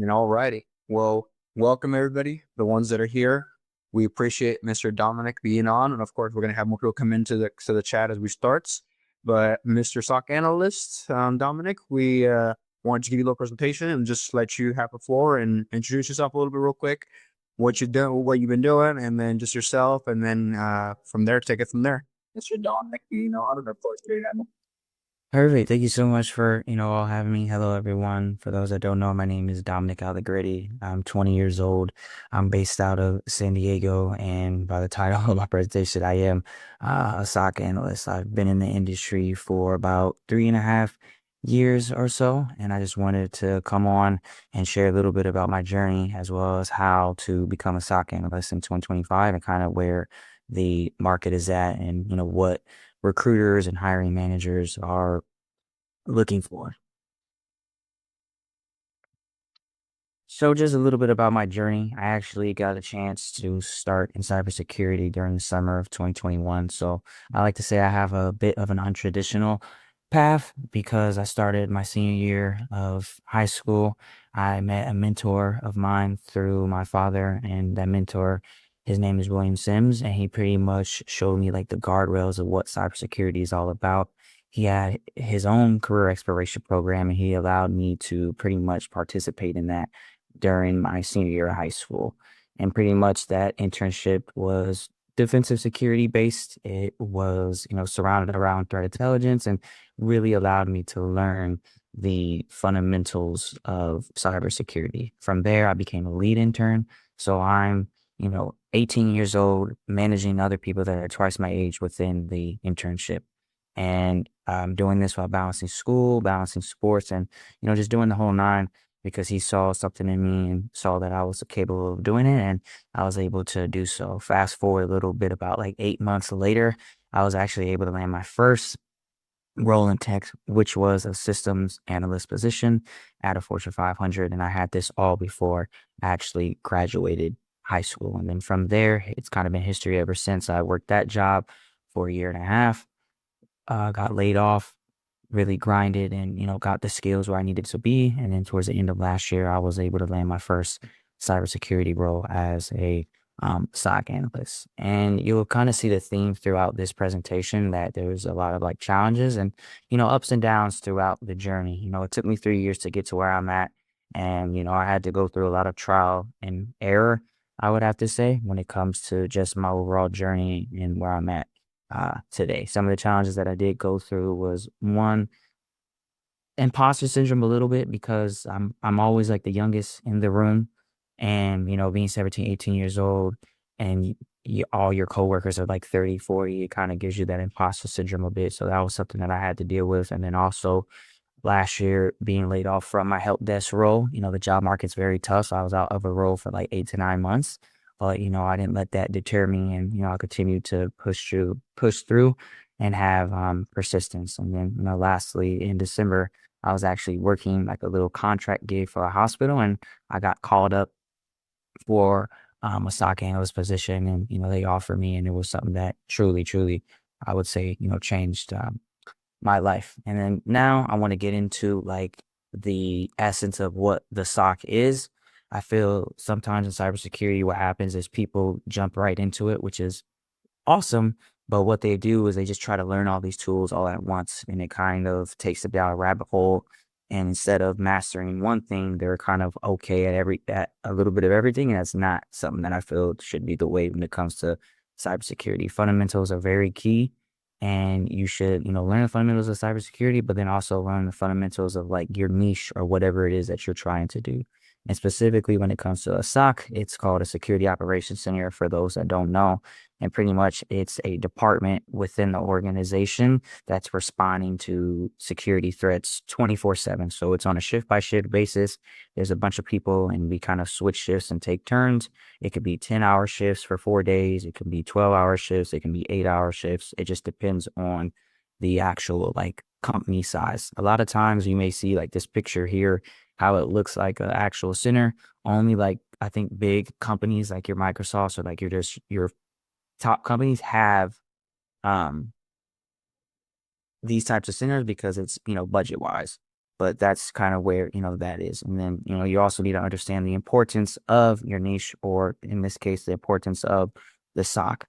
Alrighty. Well, welcome everybody, the ones that are here. We appreciate Mr. Dominic being on, and of course, we're gonna have more people come into the chat as we start. But Mr. SOC Analyst Dominic, we wanted to give you a little presentation and just let you have the floor and introduce yourself a little bit real quick, what you do, what you've been doing, and then just yourself, and then from there, take it from there. Mr. Dominic, I don't know, of course, Perfect. Thank you so much for, all having me. Hello, everyone. For those that don't know, my name is Dominic Alegrete. I'm 20 years old. I'm based out of San Diego, and by the title of my presentation, I am a SOC analyst. I've been in the industry for about 3.5 years or so, and I just wanted to come on and share a little bit about my journey as well as how to become a SOC analyst in 2025 and kind of where the market is at and, what recruiters and hiring managers are looking for. So just a little bit about my journey. I actually got a chance to start in cybersecurity during the summer of 2021. So I like to say I have a bit of an untraditional path because I started my senior year of high school. I met a mentor of mine through my father, and that mentor, his name is William Sims, and he pretty much showed me like the guardrails of what cybersecurity is all about. He had his own career exploration program, and he allowed me to pretty much participate in that during my senior year of high school. And pretty much that internship was defensive security based. It was, surrounded around threat intelligence and really allowed me to learn the fundamentals of cybersecurity. From there, I became a lead intern. So I'm, 18 years old, managing other people that are twice my age within the internship. And I'm doing this while balancing school, balancing sports, and, just doing the whole nine because he saw something in me and saw that I was capable of doing it, and I was able to do so. Fast forward a little bit, about like 8 months later, I was actually able to land my first role in tech, which was a systems analyst position at a Fortune 500. And I had this all before I actually graduated high school. And then from there, it's kind of been history ever since. I worked that job for a year and a half, got laid off, really grinded and, got the skills where I needed to be. And then towards the end of last year, I was able to land my first cybersecurity role as a SOC analyst. And you'll kind of see the theme throughout this presentation that there's a lot of like challenges and, ups and downs throughout the journey. It took me 3 years to get to where I'm at. And, I had to go through a lot of trial and error, I would have to say, when it comes to just my overall journey and where I'm at today. Some of the challenges that I did go through was one, imposter syndrome a little bit because I'm always like the youngest in the room, and being 17, 18 years old, and all your coworkers are like 30, 40, it kind of gives you that imposter syndrome a bit. So that was something that I had to deal with. And then also last year being laid off from my help desk role. The job market's very tough. So I was out of a role for like 8 to 9 months. But, I didn't let that deter me, and, I continued to push through and have persistence. And then, lastly in December, I was actually working like a little contract gig for a hospital, and I got called up for a stock analyst position, and, they offered me, and it was something that truly, truly, I would say, changed my life. And then now I want to get into like the essence of what the SOC is. I feel sometimes in cybersecurity, what happens is people jump right into it, which is awesome. But what they do is they just try to learn all these tools all at once, and it kind of takes them down a rabbit hole. And instead of mastering one thing, they're kind of okay at a little bit of everything. And that's not something that I feel should be the way when it comes to cybersecurity. Fundamentals are very key, and you should, learn the fundamentals of cybersecurity, but then also learn the fundamentals of like your niche or whatever it is that you're trying to do. And specifically when it comes to a SOC, it's called a Security Operations Center for those that don't know. And pretty much it's a department within the organization that's responding to security threats 24/7. So it's on a shift by shift basis. There's a bunch of people, and we kind of switch shifts and take turns. It could be 10-hour shifts for 4 days. It could be 12-hour shifts. It can be 8-hour shifts. It just depends on the actual like company size. A lot of times you may see like this picture here, how it looks like an actual center. Only like I think big companies like your Microsoft or like your top companies have um these types of centers because it's budget wise. but that's kind of where, that is. And then, you also need to understand the importance of your niche, or in this case, the importance of the SOC.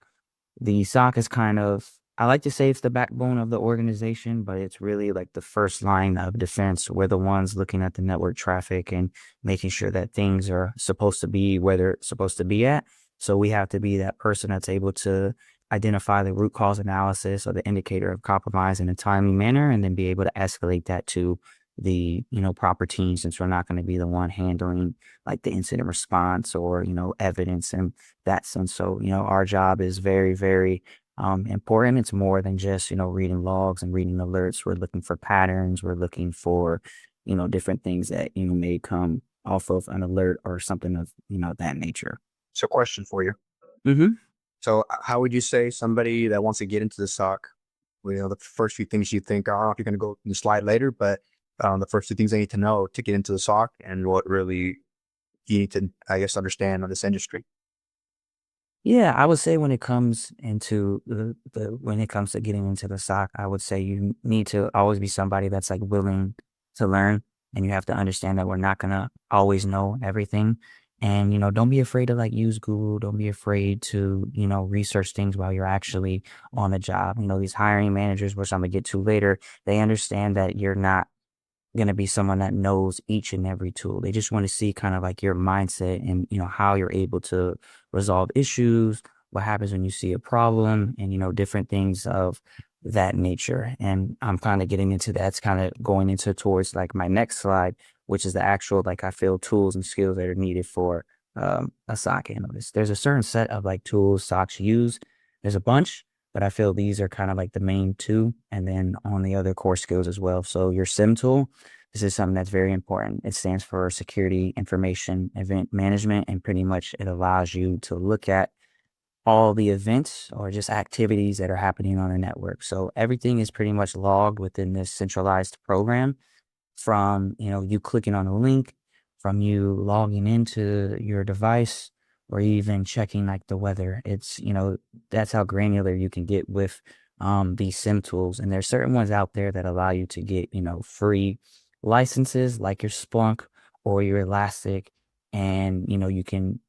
The SOC is kind of, I like to say it's the backbone of the organization, but it's really like the first line of defense. We're the ones looking at the network traffic and making sure that things are supposed to be where they're supposed to be at. So we have to be that person that's able to identify the root cause analysis or the indicator of compromise in a timely manner, and then be able to escalate that to the, proper team, since we're not going to be the one handling like the incident response or, evidence in that sense. So, our job is very, very important. It's more than just, reading logs and reading alerts. We're looking for patterns. We're looking for, different things that, may come off of an alert or something of, that nature. So, question for you. Mm-hmm. So, how would you say somebody that wants to get into the SOC, the first few things you think, I don't know if you're going to go in the slide later, but the first two things they need to know to get into the SOC, and what really you need to, I guess, understand on this industry? Yeah, I would say when it comes into when it comes to getting into the SOC, I would say you need to always be somebody that's like willing to learn, and you have to understand that we're not gonna always know everything. And don't be afraid to like use Google. Don't be afraid to research things while you're actually on the job. These hiring managers, which I'm gonna get to later, they understand that you're not going to be someone that knows each and every tool. They just want to see kind of like your mindset and, how you're able to resolve issues, what happens when you see a problem, and, different things of that nature. And I'm kind of getting into that's kind of going into towards like my next slide, which is the actual, like, I feel tools and skills that are needed for a SOC analyst. There's a certain set of like tools SOCs use. There's a bunch, but I feel these are kind of like the main two, and then on the other core skills as well. So your SIM tool, this is something that's very important. It stands for Security Information Event Management, and pretty much it allows you to look at all the events or just activities that are happening on a network. So everything is pretty much logged within this centralized program, from, you clicking on a link, from you logging into your device, or even checking like the weather. It's, that's how granular you can get with these SIM tools. And there's certain ones out there that allow you to get, free licenses like your Splunk or your Elastic. And, you can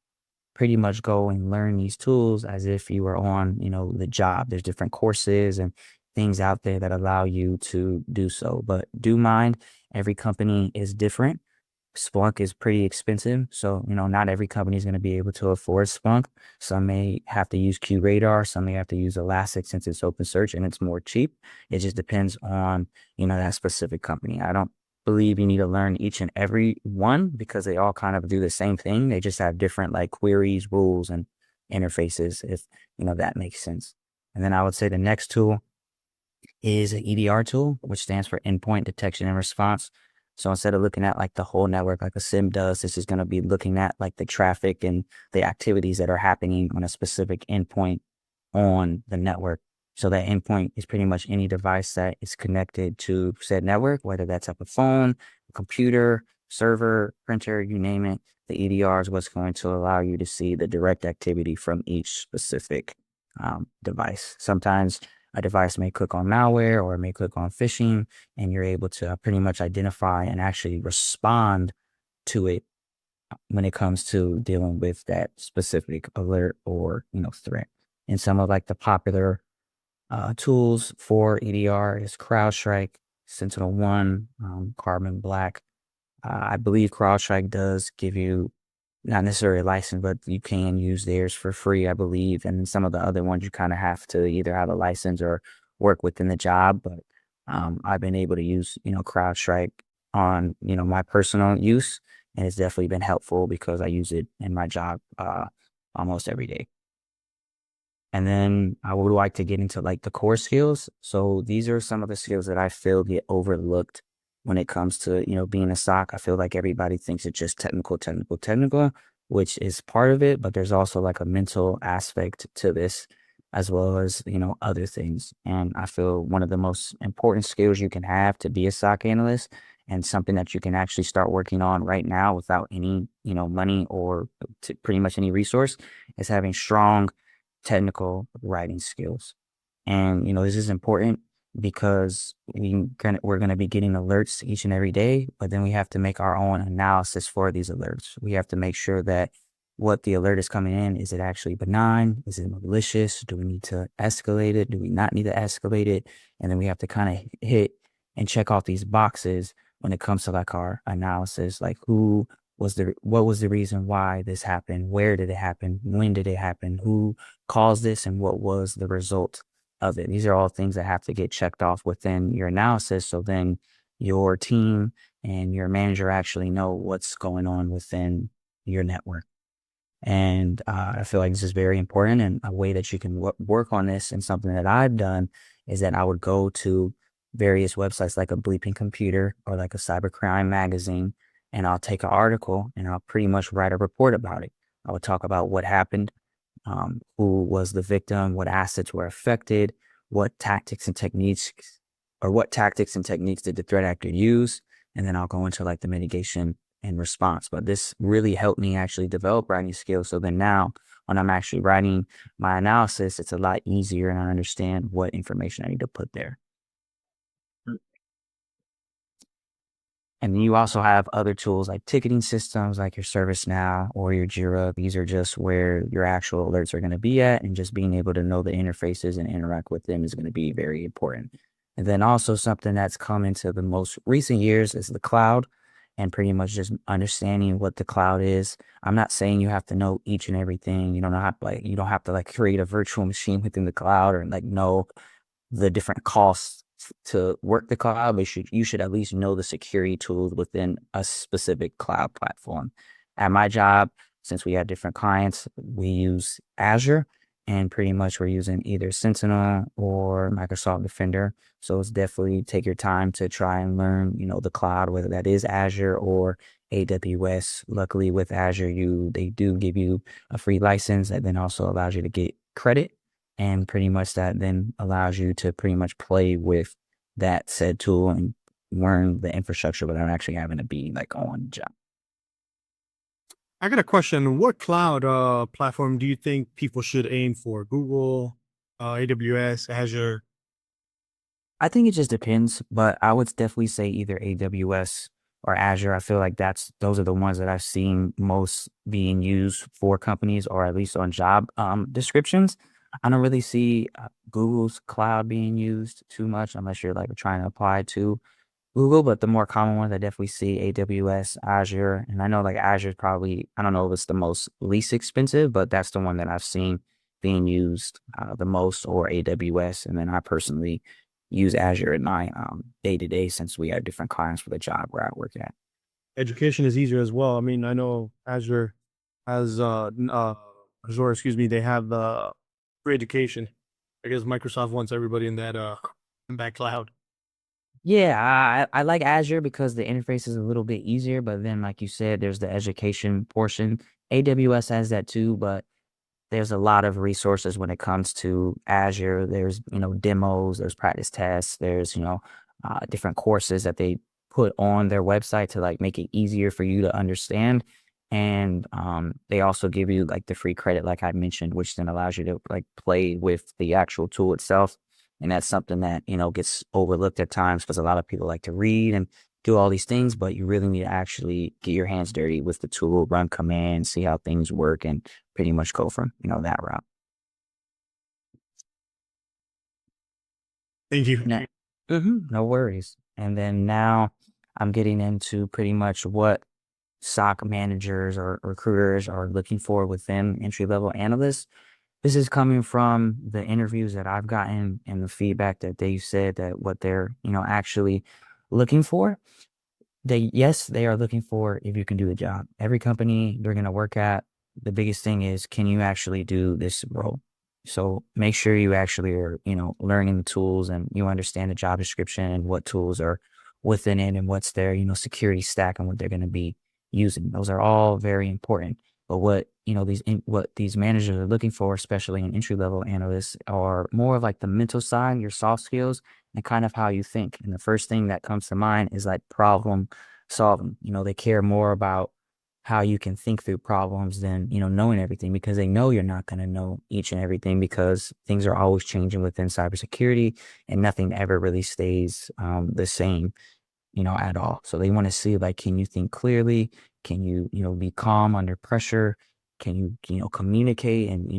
pretty much go and learn these tools as if you were on, the job. There's different courses and things out there that allow you to do so. But do mind, every company is different. Splunk is pretty expensive. So, not every company is going to be able to afford Splunk. Some may have to use QRadar. Some may have to use Elastic since it's open search and it's more cheap. It just depends on, that specific company. I don't believe you need to learn each and every one, because they all kind of do the same thing. They just have different like queries, rules, and interfaces, if, that makes sense. And then I would say the next tool is an EDR tool, which stands for Endpoint Detection and Response. So instead of looking at like the whole network like a SIM does, this is going to be looking at like the traffic and the activities that are happening on a specific endpoint on the network. So that endpoint is pretty much any device that is connected to said network, whether that's up a phone, a computer, server, printer, you name it. The EDR is what's going to allow you to see the direct activity from each specific device. Sometimes a device may click on malware or it may click on phishing, and you're able to pretty much identify and actually respond to it when it comes to dealing with that specific alert or, threat. And some of like the popular tools for EDR is CrowdStrike, SentinelOne, Carbon Black. I believe CrowdStrike does give you not necessarily a license, but you can use theirs for free, I believe. And some of the other ones, you kind of have to either have a license or work within the job. But I've been able to use, CrowdStrike on, my personal use. And it's definitely been helpful because I use it in my job almost every day. And then I would like to get into like the core skills. So these are some of the skills that I feel get overlooked when it comes to, being a SOC. I feel like everybody thinks it's just technical, which is part of it, but there's also like a mental aspect to this, as well as, other things. And I feel one of the most important skills you can have to be a SOC analyst, and something that you can actually start working on right now without any, money or pretty much any resource, is having strong technical writing skills. And, this is important because we're gonna be getting alerts each and every day, but then we have to make our own analysis for these alerts. We have to make sure that what the alert is coming in, is it actually benign? Is it malicious? Do we need to escalate it? Do we not need to escalate it? And then we have to kind of hit and check off these boxes when it comes to like our analysis, like what was the reason why this happened? Where did it happen? When did it happen? Who caused this? And what was the result of it? These are all things that have to get checked off within your analysis. So then your team and your manager actually know what's going on within your network. And I feel like this is very important. And a way that you can work on this, and something that I've done, is that I would go to various websites like a Bleeping Computer or like a Cybercrime magazine, and I'll take an article and I'll pretty much write a report about it. I would talk about what happened, who was the victim, what assets were affected, what tactics and techniques, did the threat actor use, and then I'll go into like the mitigation and response. But this really helped me actually develop writing skills. So then now when I'm actually writing my analysis, it's a lot easier and I understand what information I need to put there. And then you also have other tools like ticketing systems like your ServiceNow or your Jira. These are just where your actual alerts are going to be at, and just being able to know the interfaces and interact with them is going to be very important. And then also something that's come into the most recent years is the cloud, and pretty much just understanding what the cloud is. I'm not saying you have to know each and everything. You don't have to like create a virtual machine within the cloud or like know the different costs to work the cloud, but you should at least know the security tools within a specific cloud platform. At my job, since we have different clients, we use Azure, and pretty much we're using either Sentinel or Microsoft Defender. So it's definitely take your time to try and learn, the cloud, whether that is Azure or AWS. Luckily with Azure, they do give you a free license that then also allows you to get credit, and pretty much that then allows you to pretty much play with that said tool and learn the infrastructure without actually having to be like on the job. I got a question. What cloud platform do you think people should aim for? Google, AWS, Azure? I think it just depends, but I would definitely say either AWS or Azure. I feel like those are the ones that I've seen most being used for companies, or at least on job descriptions. I don't really see Google's cloud being used too much unless you're like trying to apply to Google, but the more common ones I definitely see AWS, Azure, and I know like Azure is probably, I don't know if it's the most least expensive, but that's the one that I've seen being used the most, or AWS. And then I personally use Azure in my day to day, since we have different clients for the job where I work at. Education is easier as well. I mean, I know Azure has Azure, excuse me, they have free education. I guess Microsoft wants everybody in that cloud. Yeah, I like Azure because the interface is a little bit easier, but then like you said, there's the education portion. AWS has that too, but there's a lot of resources when it comes to Azure. There's, demos, there's practice tests, there's, different courses that they put on their website to like make it easier for you to understand. And they also give you like the free credit, like I mentioned, which then allows you to like play with the actual tool itself. And that's something that, gets overlooked at times, because a lot of people like to read and do all these things, but you really need to actually get your hands dirty with the tool, run commands, see how things work, and pretty much go from, that route. Thank you. Now, no worries. And then now I'm getting into pretty much what SOC managers or recruiters are looking for within entry-level analysts. This is coming from the interviews that I've gotten and the feedback that they said that what they're, actually looking for. Yes, they are looking for if you can do the job. Every company they're going to work at, the biggest thing is, can you actually do this role? So make sure you actually are, learning the tools, and you understand the job description and what tools are within it, and what's their, security stack, and what they're going to be using. Those are all very important. But what these managers are looking for, especially in entry level analysts, are more of like the mental side, your soft skills, and kind of how you think. And the first thing that comes to mind is like problem solving. They care more about how you can think through problems than, knowing everything, because they know you're not going to know each and everything, because things are always changing within cybersecurity and nothing ever really stays the same, at all. So they want to see, like, can you think clearly? Can you, be calm under pressure? Can you, communicate, and,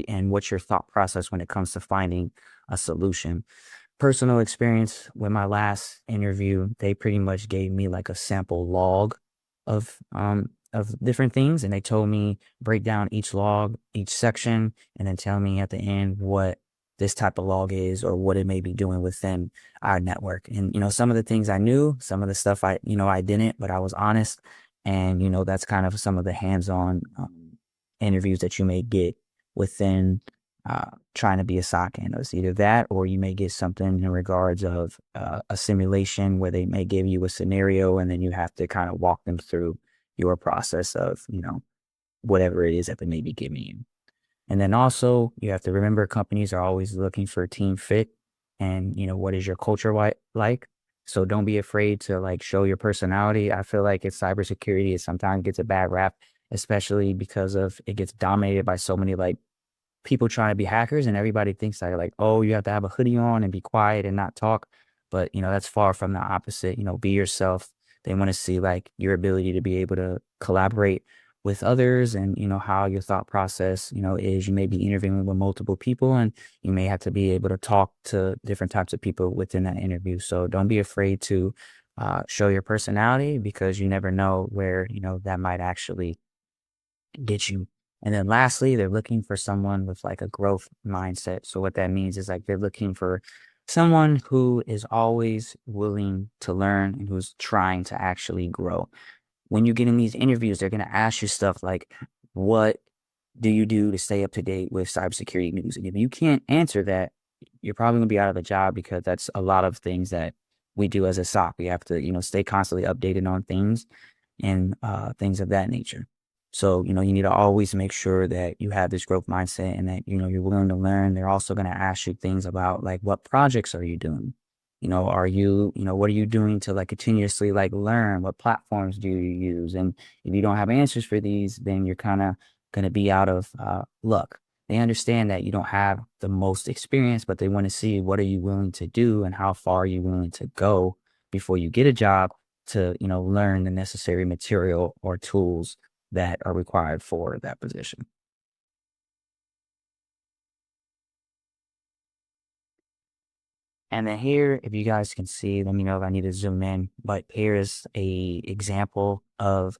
and what's your thought process when it comes to finding a solution? Personal experience with my last interview, they pretty much gave me like a sample log of different things, and they told me break down each log, each section, and then tell me at the end what this type of log is or what it may be doing within our network. And some of the things I knew, some of the stuff I didn't, but I was honest. And that's kind of some of the hands-on interviews that you may get within trying to be a SOC analyst. Either that, or you may get something in regards of a simulation where they may give you a scenario, and then you have to kind of walk them through your process of, whatever it is that they may be giving you. And then also you have to remember, companies are always looking for team fit, and, what is your culture like? So don't be afraid to like show your personality. I feel like it's cybersecurity, it sometimes gets a bad rap, especially because of it gets dominated by so many like people trying to be hackers, and everybody thinks that like, oh, you have to have a hoodie on and be quiet and not talk. But, that's far from the opposite. Be yourself. They want to see like your ability to be able to collaborate with others, and, how your thought process, is. You may be interviewing with multiple people, and you may have to be able to talk to different types of people within that interview. So don't be afraid to show your personality, because you never know where, that might actually get you. And then lastly, they're looking for someone with like a growth mindset. So what that means is like they're looking for someone who is always willing to learn and who's trying to actually grow. When you get in these interviews, they're going to ask you stuff like, what do you do to stay up to date with cybersecurity news? And if you can't answer that, you're probably going to be out of a job, because that's a lot of things that we do as a SOC. We have to, stay constantly updated on things and things of that nature. So, you need to always make sure that you have this growth mindset, and that, you're willing to learn. They're also going to ask you things about like, what projects are you doing? Are you, what are you doing to like continuously like learn? What platforms do you use? And if you don't have answers for these, then you're kind of going to be out of luck. They understand that you don't have the most experience, but they want to see what are you willing to do and how far are you willing to go before you get a job to, learn the necessary material or tools that are required for that position. And then here, if you guys can see, let me know if I need to zoom in, but here is a example of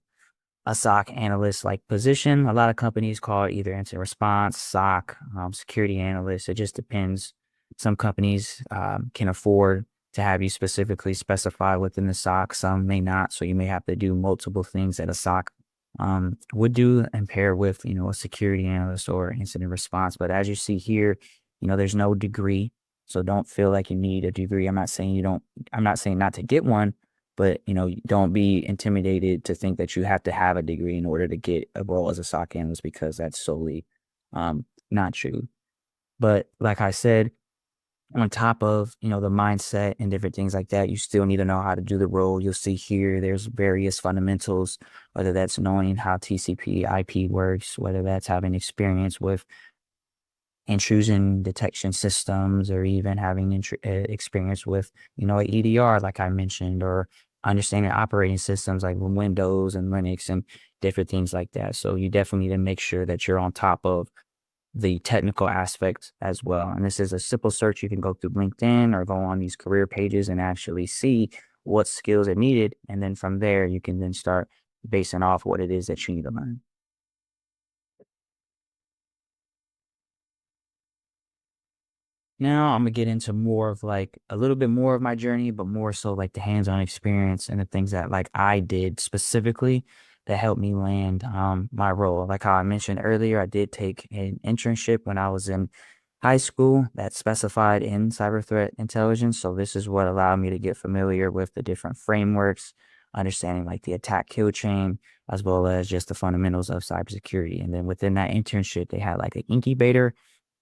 a SOC analyst like position. A lot of companies call it either incident response, SOC, security analyst. It just depends. Some companies can afford to have you specifically specify within the SOC. Some may not. So you may have to do multiple things that a SOC would do and pair with, a security analyst or incident response. But as you see here, there's no degree. So don't feel like you need a degree. I'm not saying not to get one, but, don't be intimidated to think that you have to have a degree in order to get a role as a SOC analyst, because that's solely not true. But like I said, on top of, the mindset and different things like that, you still need to know how to do the role. You'll see here, there's various fundamentals, whether that's knowing how TCP IP works, whether that's having experience with intrusion detection systems, or even having experience with, an EDR, like I mentioned, or understanding operating systems like Windows and Linux and different things like that. So you definitely need to make sure that you're on top of the technical aspects as well. And this is a simple search. You can go through LinkedIn or go on these career pages and actually see what skills are needed. And then from there, you can then start basing off what it is that you need to learn. Now I'm gonna get into more of like a little bit more of my journey, but more so like the hands-on experience and the things that like I did specifically that helped me land my role. Like how I mentioned earlier, I did take an internship when I was in high school that specified in cyber threat intelligence. So this is what allowed me to get familiar with the different frameworks, understanding like the attack kill chain, as well as just the fundamentals of cybersecurity. And then within that internship, they had like an incubator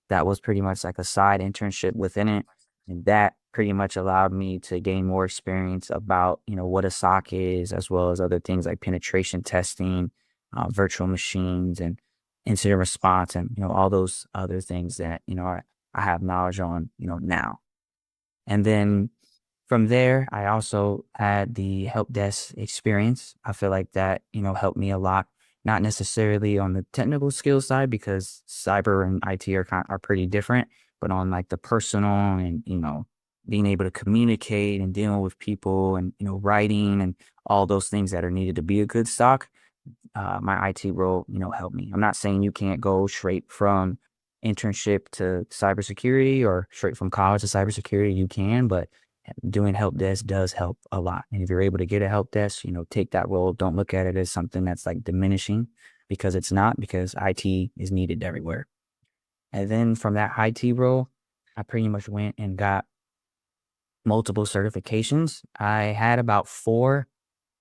that was pretty much like a side internship within it. And that pretty much allowed me to gain more experience about, what a SOC is, as well as other things like penetration testing, virtual machines, and incident response, and, all those other things that, I have knowledge on, now. And then from there, I also had the help desk experience. I feel like that, helped me a lot, not necessarily on the technical skills side because cyber and IT are pretty different, but on like the personal and, being able to communicate and dealing with people and, writing and all those things that are needed to be a good stock. My IT role, helped me. I'm not saying you can't go straight from internship to cybersecurity or straight from college to cybersecurity. You can, but doing help desk does help a lot. And if you're able to get a help desk, take that role. Don't look at it as something that's like diminishing, because it's not, because IT is needed everywhere. And then from that IT role, I pretty much went and got multiple certifications. I had about four.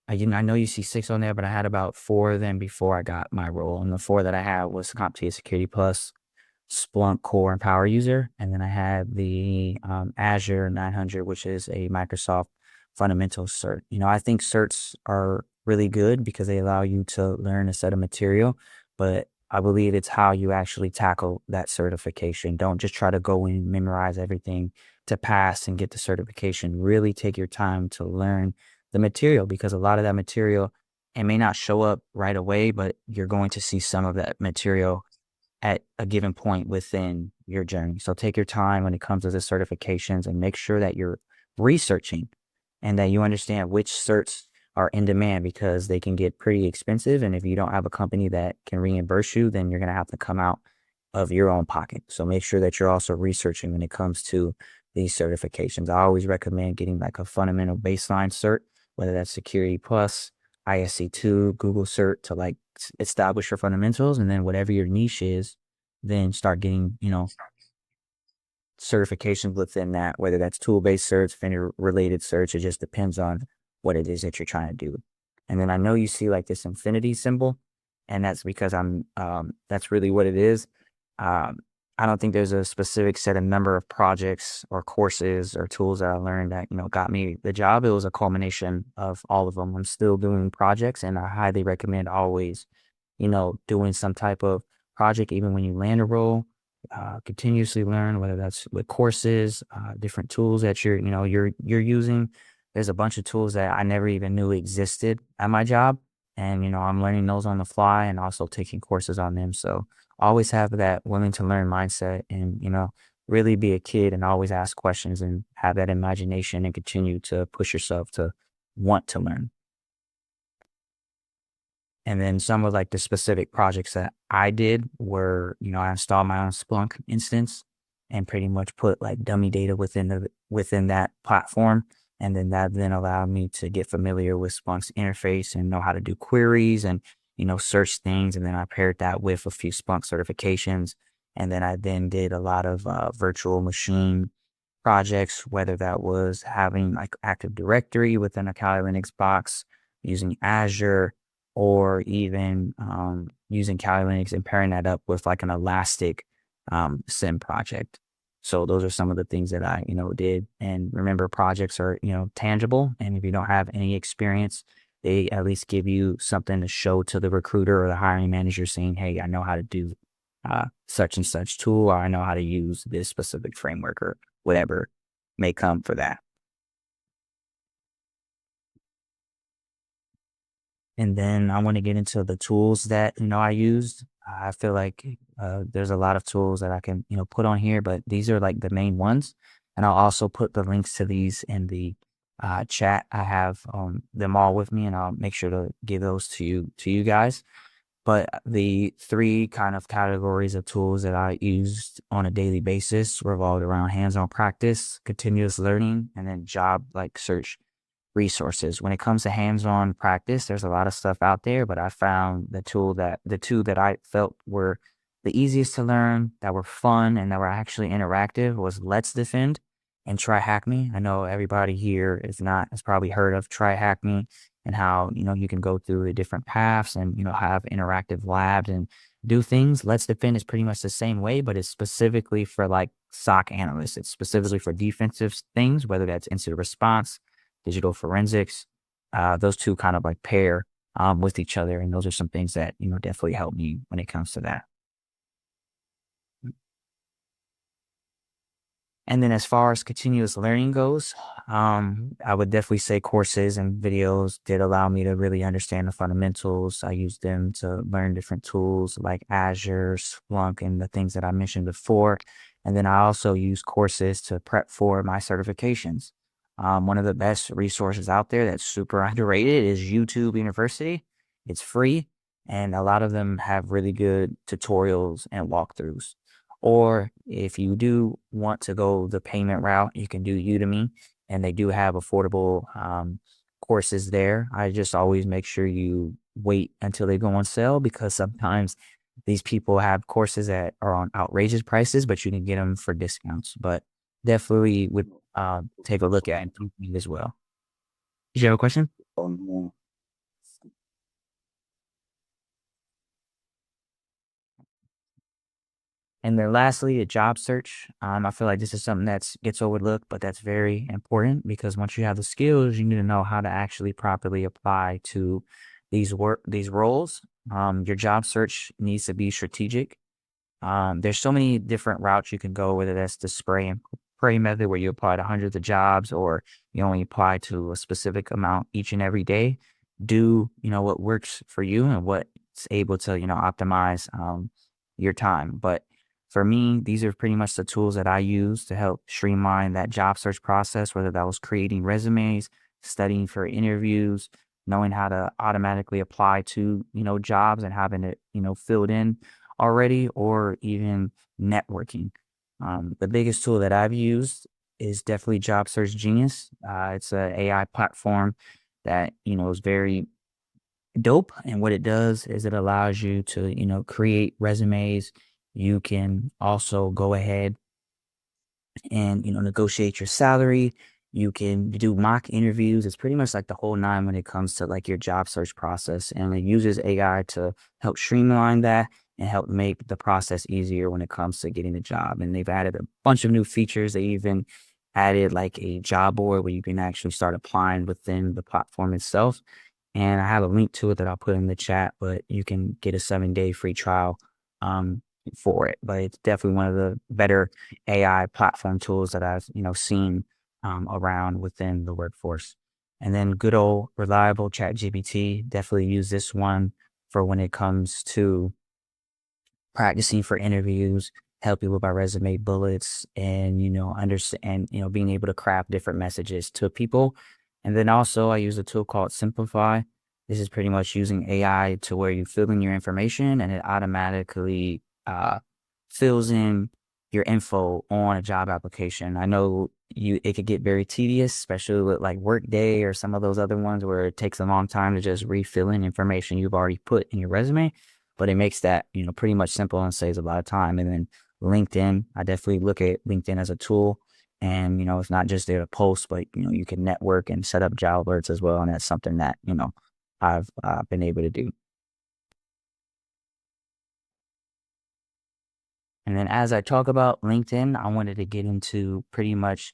I know you see 6 on there, but I had about 4 of them before I got my role. And the 4 that I had was CompTIA Security Plus, Splunk Core and Power User. And then I had the Azure 900, which is a Microsoft Fundamentals cert. I think certs are really good because they allow you to learn a set of material, but I believe it's how you actually tackle that certification. Don't just try to go in, memorize everything to pass and get the certification. Really take your time to learn the material, because a lot of that material, it may not show up right away, but you're going to see some of that material at a given point within your journey. So take your time when it comes to the certifications and make sure that you're researching and that you understand which certs are in demand, because they can get pretty expensive. And if you don't have a company that can reimburse you, then you're going to have to come out of your own pocket. So make sure that you're also researching when it comes to these certifications. I always recommend getting like a fundamental baseline cert, whether that's Security Plus, ISC2, Google Cert, to like establish your fundamentals. And then whatever your niche is, then start getting, certifications within that, whether that's tool-based certs, vendor-related certs. It just depends on what it is that you're trying to do. And then I know you see like this infinity symbol, and that's because that's really what it is. I don't think there's a specific set of number of projects or courses or tools that I learned that, got me the job. It was a culmination of all of them. I'm still doing projects, and I highly recommend always, doing some type of project, even when you land a role. Continuously learn, whether that's with courses, different tools that you're using. There's a bunch of tools that I never even knew existed at my job. And, I'm learning those on the fly and also taking courses on them. So always have that willing to learn mindset, and, really be a kid and always ask questions and have that imagination and continue to push yourself to want to learn. And then some of like the specific projects that I did were, I installed my own Splunk instance and pretty much put like dummy data within that platform. And then that then allowed me to get familiar with Splunk's interface and know how to do queries and, search things. And then I paired that with a few Splunk certifications. And then I then did a lot of virtual machine projects, whether that was having like Active Directory within a Kali Linux box, using Azure, or even using Kali Linux and pairing that up with like an Elastic SIM project. So those are some of the things that I, did. And remember, projects are, tangible. And if you don't have any experience, they at least give you something to show to the recruiter or the hiring manager saying, hey, I know how to do such and such tool, or I know how to use this specific framework, or whatever may come for that. And then I want to get into the tools that, I used. I feel like there's a lot of tools that I can, put on here, but these are like the main ones. And I'll also put the links to these in the chat. I have them all with me, and I'll make sure to give those to you guys. But the 3 kind of categories of tools that I used on a daily basis revolved around hands-on practice, continuous learning, and then job like search resources. When it comes to hands-on practice, there's a lot of stuff out there, but I found the 2 that I felt were the easiest to learn, that were fun, and that were actually interactive was Let's Defend and Try Hack Me. I know everybody here has probably heard of Try Hack Me, and how, you can go through the different paths and, have interactive labs and do things. Let's Defend is pretty much the same way, but it's specifically for like SOC Analyst. It's specifically for defensive things, whether that's incident response, digital forensics. Those two kind of like pair with each other. And those are some things that, definitely help me when it comes to that. And then as far as continuous learning goes, I would definitely say courses and videos did allow me to really understand the fundamentals. I used them to learn different tools like Azure, Splunk, and the things that I mentioned before. And then I also use courses to prep for my certifications. One of the best resources out there that's super underrated is YouTube University. It's free, and a lot of them have really good tutorials and walkthroughs. Or if you do want to go the payment route, you can do Udemy, and they do have affordable courses there. I just always make sure you wait until they go on sale, because sometimes these people have courses that are on outrageous prices, but you can get them for discounts. But definitely would take a look at it as well. Did you have a question? And then lastly, a job search. I feel like this is something that gets overlooked, but that's very important, because once you have the skills, you need to know how to actually properly apply to these roles. Your job search needs to be strategic. There's so many different routes you can go, whether that's the spray and pray method where you apply to hundreds of jobs, or you only apply to a specific amount each and every day. Do what works for you and what's able to optimize your time. But for me, these are pretty much the tools that I use to help streamline that job search process, whether that was creating resumes, studying for interviews, knowing how to automatically apply to, jobs and having it, filled in already, or even networking. The biggest tool that I've used is definitely Job Search Genius. It's an AI platform that, is very dope. And what it does is it allows you to, create resumes. You can also go ahead and, negotiate your salary. You can do mock interviews. It's pretty much like the whole nine when it comes to like your job search process. And it uses AI to help streamline that and help make the process easier when it comes to getting a job. And they've added a bunch of new features. They even added like a job board where you can actually start applying within the platform itself. And I have a link to it that I'll put in the chat, but you can get a 7-day free trial for it. But it's definitely one of the better AI platform tools that I've, seen around within the workforce. And then good old reliable ChatGPT, definitely use this one for when it comes to practicing for interviews, help you with my resume bullets, and understand, being able to craft different messages to people. And then also I use a tool called Simplify. This is pretty much using AI to where you fill in your information and it automatically fills in your info on a job application. I know it could get very tedious, especially with like Workday or some of those other ones where it takes a long time to just refill in information you've already put in your resume. But it makes that, pretty much simple and saves a lot of time. And then LinkedIn, I definitely look at LinkedIn as a tool. And, it's not just there to post, but, you can network and set up job alerts as well. And that's something that, I've been able to do. And then as I talk about LinkedIn, I wanted to get into pretty much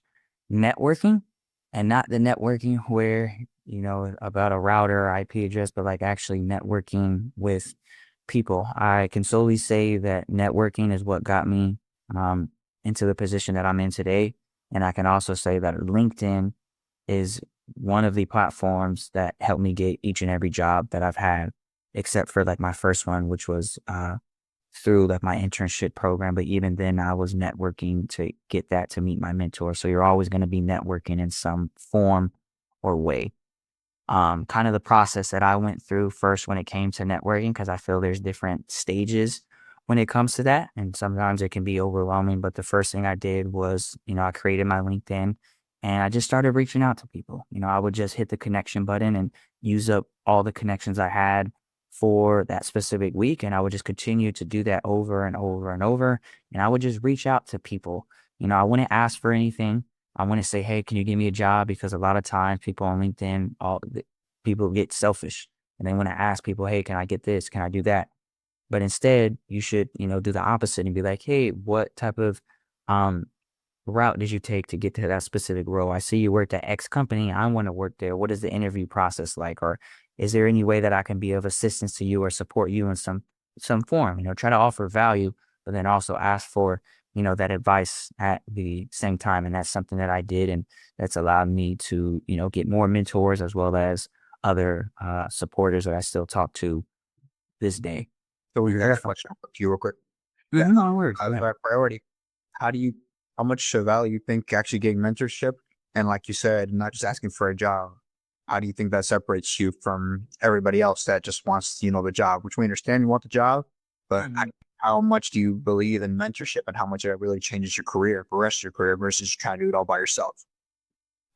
networking, and not the networking where, about a router or IP address, but like actually networking with people. I can solely say that networking is what got me into the position that I'm in today. And I can also say that LinkedIn is one of the platforms that helped me get each and every job that I've had, except for like my first one, which was through like my internship program. But even then I was networking to get that, to meet my mentor. So you're always going to be networking in some form or way. Kind of the process that I went through first when it came to networking, because I feel there's different stages when it comes to that. And sometimes it can be overwhelming. But the first thing I did was, I created my LinkedIn and I just started reaching out to people. I would just hit the connection button and use up all the connections I had for that specific week. And I would just continue to do that over and over and over. And I would just reach out to people. I wouldn't ask for anything. I wouldn't say, hey, can you give me a job? Because a lot of times people on LinkedIn, people get selfish and they want to ask people, hey, can I get this? Can I do that? But instead, you should, do the opposite and be like, hey, what type of route did you take to get to that specific role? I see you worked at X company. I want to work there. What is the interview process like? Or is there any way that I can be of assistance to you or support you in some form? Try to offer value, but then also ask for, that advice at the same time. And that's something that I did, and that's allowed me to, get more mentors as well as other supporters that I still talk to this day. So we got a question to you real quick. No worries. As a priority, how much value you think actually getting mentorship? And like you said, not just asking for a job. How do you think that separates you from everybody else that just wants, the job, which we understand you want the job, but how much do you believe in mentorship and how much it really changes your career, the rest of your career versus trying to do it all by yourself?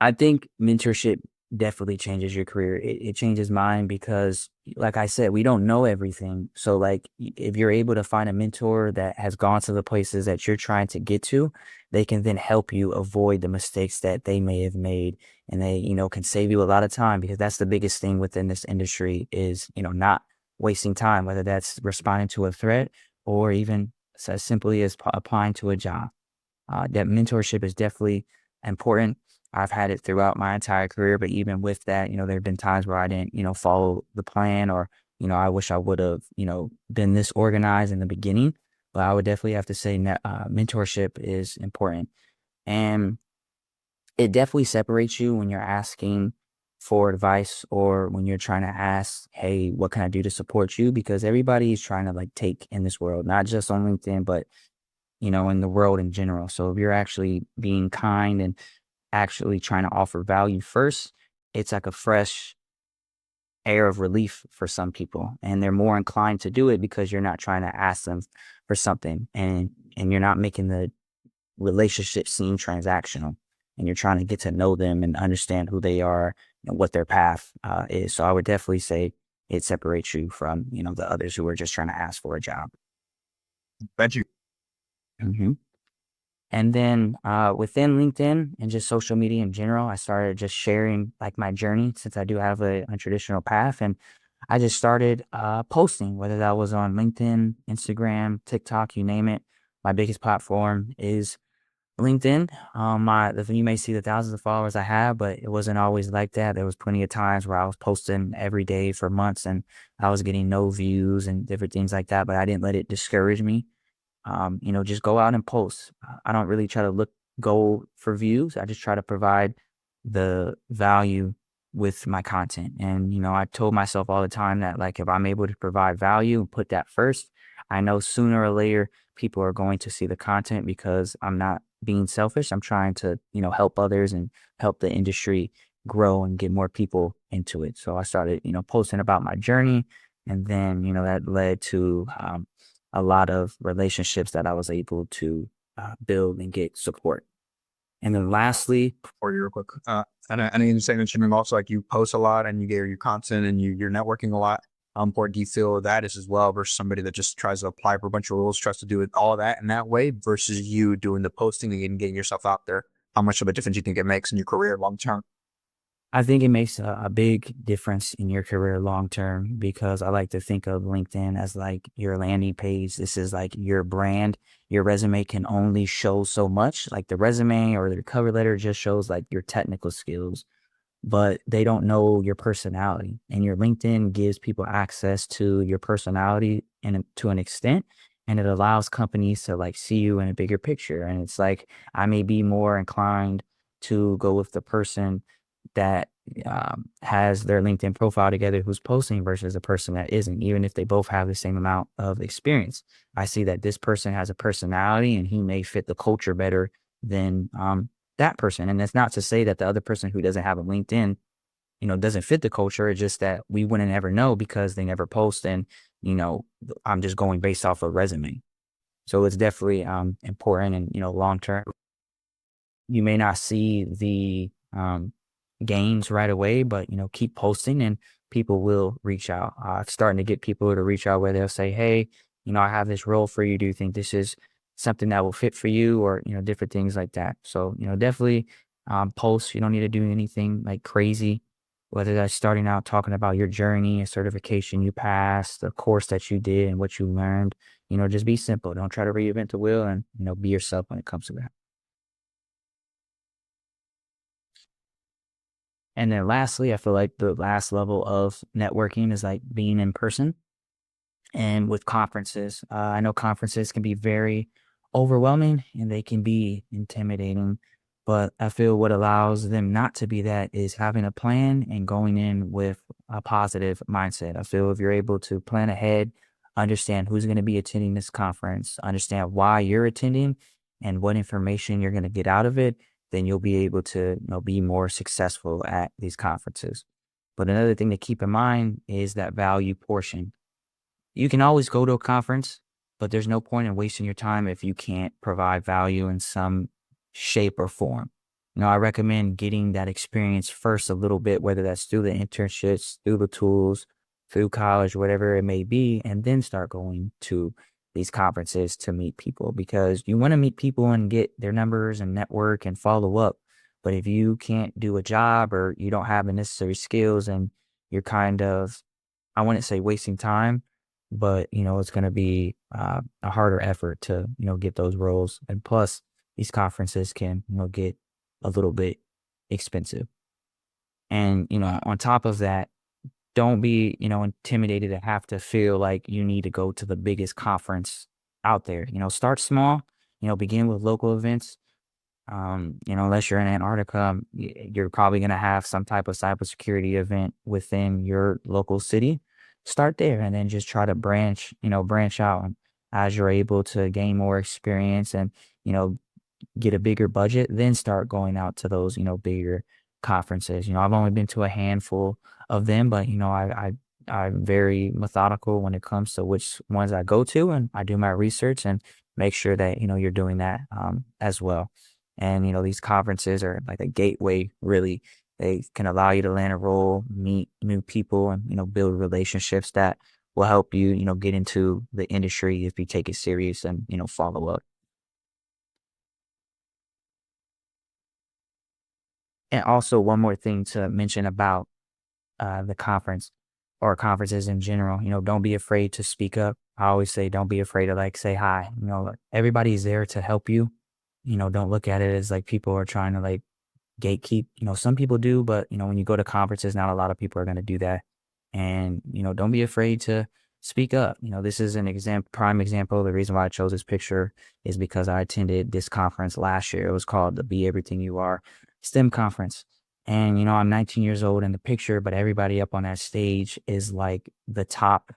I think mentorship definitely changes your career. It changes mine because, like I said, we don't know everything. So, like, if you're able to find a mentor that has gone to the places that you're trying to get to, they can then help you avoid the mistakes that they may have made. And they, can save you a lot of time, because that's the biggest thing within this industry is, not wasting time, whether that's responding to a threat or even as simply as applying to a job. That mentorship is definitely important. I've had it throughout my entire career, but even with that, there have been times where I didn't, follow the plan, or, I wish I would have, been this organized in the beginning. But I would definitely have to say mentorship is important. And it definitely separates you when you're asking for advice, or when you're trying to ask, hey, what can I do to support you? Because everybody is trying to like take in this world, not just on LinkedIn, but, in the world in general. So if you're actually being kind and actually trying to offer value first, it's like a fresh air of relief for some people, and they're more inclined to do it because you're not trying to ask them for something, and you're not making the relationship seem transactional, and you're trying to get to know them and understand who they are and what their path is. So I would definitely say it separates you from, the others who are just trying to ask for a job. Thank you. hmm And then within LinkedIn and just social media in general, I started just sharing like my journey, since I do have a untraditional path. And I just started posting, whether that was on LinkedIn, Instagram, TikTok, you name it. My biggest platform is LinkedIn. You may see the thousands of followers I have, but it wasn't always like that. There was plenty of times where I was posting every day for months, and I was getting no views and different things like that. But I didn't let it discourage me. Just go out and post. I don't really try to go for views. I just try to provide the value with my content. And, I told myself all the time that, like, if I'm able to provide value and put that first, I know sooner or later people are going to see the content, because I'm not being selfish. I'm trying to, help others and help the industry grow and get more people into it. So I started, posting about my journey. And then, that led to, a lot of relationships that I was able to build and get support. And then lastly, For you real quick. And I need to say that you also, like, you post a lot and you get your content and you're networking a lot. How important do you feel that is as well versus somebody that just tries to apply for a bunch of rules, tries to do it all that in that way versus you doing the posting and getting yourself out there? How much of a difference do you think it makes in your career long term? I think it makes a big difference in your career long term, because I like to think of LinkedIn as like your landing page. This is like your brand. Your resume can only show so much. Like the resume or the cover letter just shows like your technical skills, but they don't know your personality. And your LinkedIn gives people access to your personality and to an extent, and it allows companies to like see you in a bigger picture. And it's like I may be more inclined to go with the person that has their LinkedIn profile together who's posting versus a person that isn't, even if they both have the same amount of experience. I see that this person has a personality and he may fit the culture better than that person. And that's not to say that the other person who doesn't have a LinkedIn, doesn't fit the culture. It's just that we wouldn't ever know because they never post. And, I'm just going based off a resume. So it's definitely important, and, long term, you may not see the gains right away, but, keep posting and people will reach out. Starting to get people to reach out where they'll say, hey, I have this role for you. Do you think this is something that will fit for you, or, different things like that. So, definitely post. You don't need to do anything like crazy whether that's starting out talking about your journey, a certification you passed, the course that you did and what you learned, just be simple. Don't try to reinvent the wheel and, be yourself when it comes to that. And then lastly, I feel like the last level of networking is like being in person. And with conferences, I know conferences can be very overwhelming and they can be intimidating, but I feel what allows them not to be that is having a plan and going in with a positive mindset. I feel if you're able to plan ahead, understand who's going to be attending this conference, understand why you're attending and what information you're going to get out of it, then you'll be able to, be more successful at these conferences. But another thing to keep in mind is that value portion. You can always go to a conference, but there's no point in wasting your time if you can't provide value in some shape or form. I recommend getting that experience first a little bit, whether that's through the internships, through the tools, through college, whatever it may be, and then start going to these conferences to meet people, because you want to meet people and get their numbers and network and follow up. But if you can't do a job or you don't have the necessary skills and you're kind of, I wouldn't say wasting time, but it's going to be a harder effort to get those roles. And plus these conferences can get a little bit expensive. And on top of that, don't be intimidated to have to feel like you need to go to the biggest conference out there. Start small, begin with local events. Unless you're in Antarctica, you're probably going to have some type of cybersecurity event within your local city. Start there and then just try to branch out. And as you're able to gain more experience and, get a bigger budget, then start going out to those, bigger conferences. I've only been to a handful of them, but, I'm very methodical when it comes to which ones I go to, and I do my research and make sure that, you're doing that as well. And, these conferences are like a gateway, really. They can allow you to land a role, meet new people, and, build relationships that will help you, get into the industry if you take it serious and, follow up. And also one more thing to mention about the conference or conferences in general, don't be afraid to speak up. I always say, don't be afraid to like say hi. Everybody's there to help you. Don't look at it as like people are trying to like gatekeep. Some people do, but when you go to conferences, not a lot of people are going to do that. And don't be afraid to speak up. This is an prime example. The reason why I chose this picture is because I attended this conference last year. It was called the Be Everything You Are STEM conference. And I'm 19 years old in the picture, but everybody up on that stage is like the top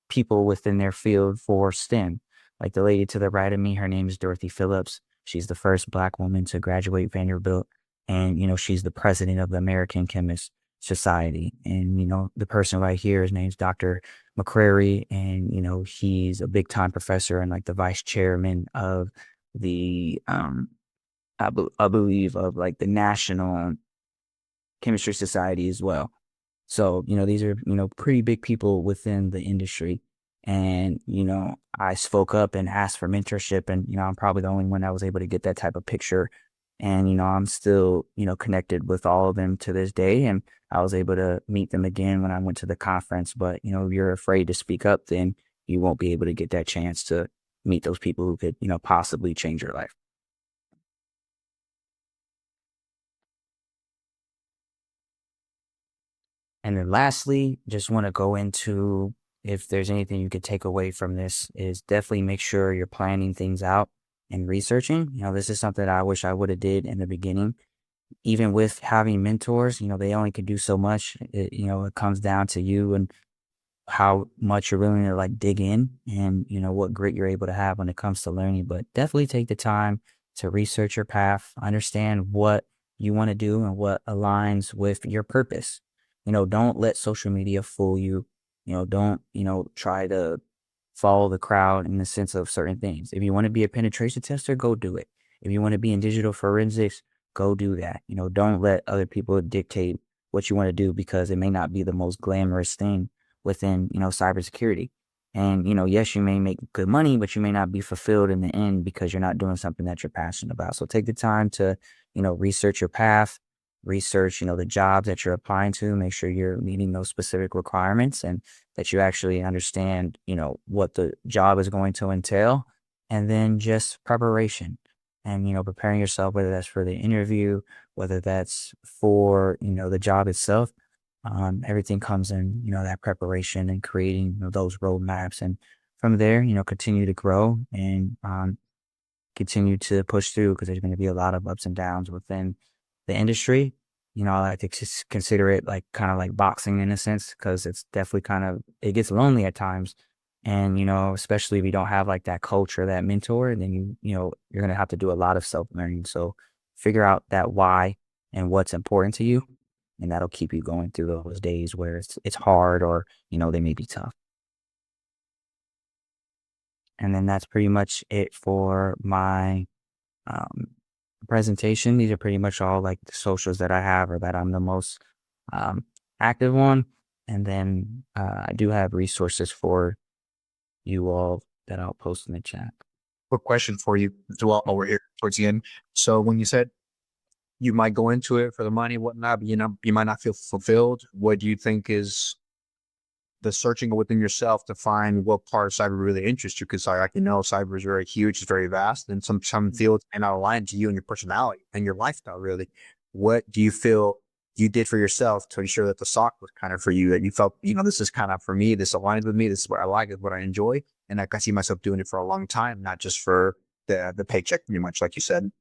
people within their field for STEM. Like the lady to the right of me, her name is Dorothy Phillips. She's the first Black woman to graduate Vanderbilt. And, she's the president of the American Chemist Society. And, the person right here, his name's Dr. McCrary. And, he's a big time professor and like the vice chairman of the, I believe of like the National Chemistry Society as well. So, these are, pretty big people within the industry. And, I spoke up and asked for mentorship, and, I'm probably the only one that was able to get that type of picture. And, I'm still, connected with all of them to this day. And I was able to meet them again when I went to the conference. But, if you're afraid to speak up, then you won't be able to get that chance to meet those people who could, possibly change your life. And then lastly, just want to go into, if there's anything you could take away from this, is definitely make sure you're planning things out and researching. This is something that I wish I would have did in the beginning. Even with having mentors, they only can do so much. It comes down to you and how much you're willing to like dig in and, what grit you're able to have when it comes to learning. But definitely take the time to research your path, understand what you want to do and what aligns with your purpose. Don't let social media fool you. Don't, try to follow the crowd in the sense of certain things. If you want to be a penetration tester, go do it. If you want to be in digital forensics, go do that. Don't let other people dictate what you want to do, because it may not be the most glamorous thing within, cybersecurity. And, yes, you may make good money, but you may not be fulfilled in the end because you're not doing something that you're passionate about. So take the time to, research your path, research, the jobs that you're applying to, make sure you're meeting those specific requirements and that you actually understand, what the job is going to entail. And then just preparation and, preparing yourself, whether that's for the interview, whether that's for, the job itself. Everything comes in, that preparation and creating those roadmaps. And from there, continue to grow and continue to push through because there's going to be a lot of ups and downs within the industry. I like to just consider it like kind of like boxing in a sense because it's definitely it gets lonely at times. And, especially if you don't have like that coach or that mentor, then you're going to have to do a lot of self-learning. So figure out that why and what's important to you. And that'll keep you going through those days where it's hard or, they may be tough. And then that's pretty much it for my presentation. These are pretty much all like the socials that I have or that I'm the most active on. And then I do have resources for you all that I'll post in the chat. Quick question for you as well while we're here towards the end. So when you said you might go into it for the money, whatnot, but you might not feel fulfilled, what do you think is the searching within yourself to find what part of cyber really interests you? Because cyber is very huge, it's very vast, and some fields may not align to you and your personality and your lifestyle really. What do you feel you did for yourself to ensure that the SOC was kind of for you, that you felt, this is kind of for me, this aligns with me, this is what I like, this is what I enjoy, and I can see myself doing it for a long time, not just for the paycheck, pretty much like you said.